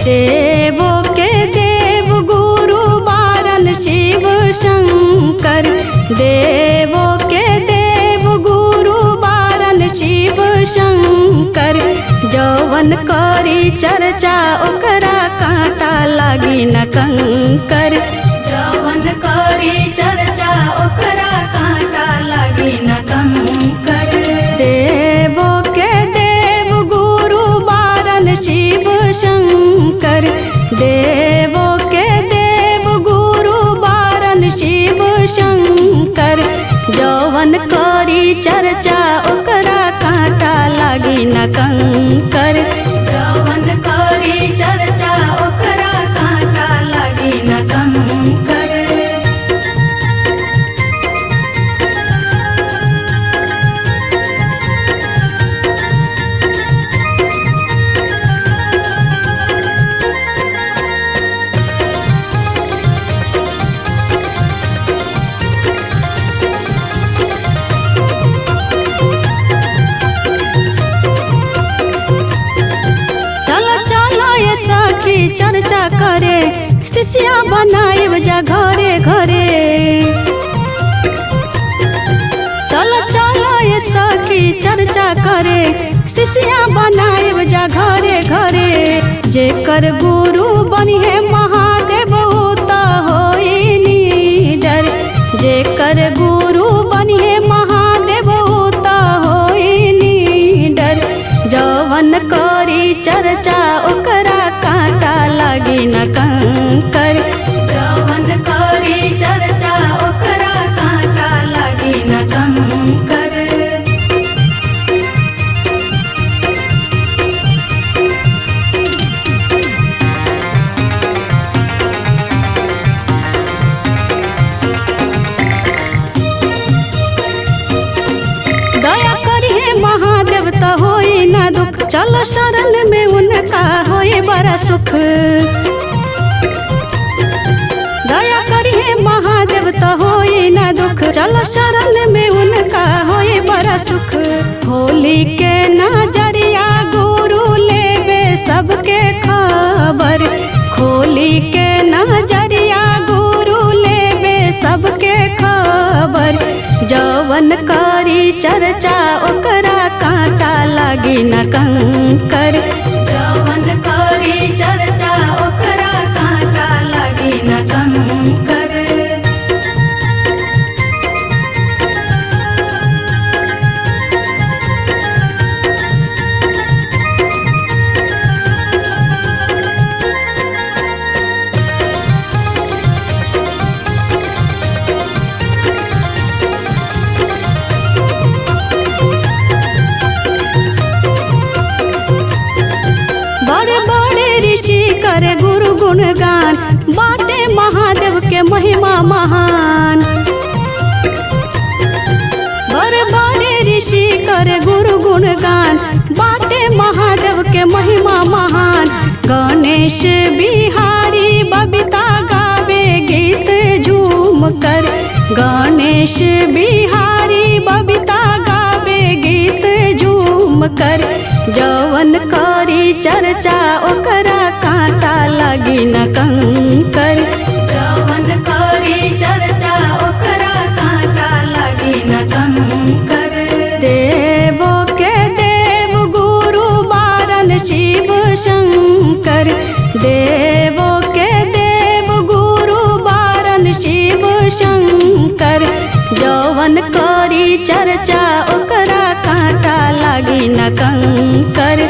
देवों के देव गुरु बारन शिव शंकर। देवों के देव गुरु बारन शिव शंकर। जौवन करी चर्चा ओकरा कांटा लागी न कंकर। जौवन करी चर्चा ओकरा कांटा लागी न कंकर। देवों के देव गुरु बारन शिव शंकर। देवों के देव गुरु बारन शिव शंकर। जौवन करी चर्चा ओकरा कांटा लागी न कंकर। जौवन करी चर्चा ओकरा कांटा लागी न कंकर। चर्चा करे शिष्या बनाए जा घरे घरे। चल चलो ये सखी चर्चा करे शिष्या बनाए जा घरे घरे। जेकर गुरु बनी है महादेव तो होई निडर। जेकर गुरु बनी है महादेव तो होई निडर। जौवन करी चर्चा ओकरा कांटा लागी न कंकर। जौवन करी चर्चा ओकरा कांटा लागी न कंकर। दया करी है महादेव तो होई न दुख। चलो शरण में उनका होए बड़ा सुख। दया करी है महादेव तो होए न दुख। चलो शरण में उनका होए बड़ा सुख। होली के नजरिया गुरु लेवे सबके खबर। होली के नजरिया गुरु लेवे सबके खबर। जौवन करी चर्चा ओकरा कांटा लागी न कंकर। जौवन करी चर्चा ओकरा कांटा लागी न कंकर। करे गुरु गुणगान बाटे महादेव के महिमा महान। बड़े बड़े ऋषि करे गुरु गुणगान बाटे महादेव के महिमा महान। गणेश बिहारी बबीता गावे गीत झूम कर। गणेश बिहारी बबीता गावे गीत झूम कर। जौवन करी चर्चा ओकरा कांटा लागी न कंकर। जौवन करी चर्चा ओकरा कांटा लागी न कंकर। देवों के देव गुरु बारन शिव शंकर। देवों के देव गुरु बारन शिव शंकर। जौवन करी चर्चा ओकरा कांटा लागी न कंकर।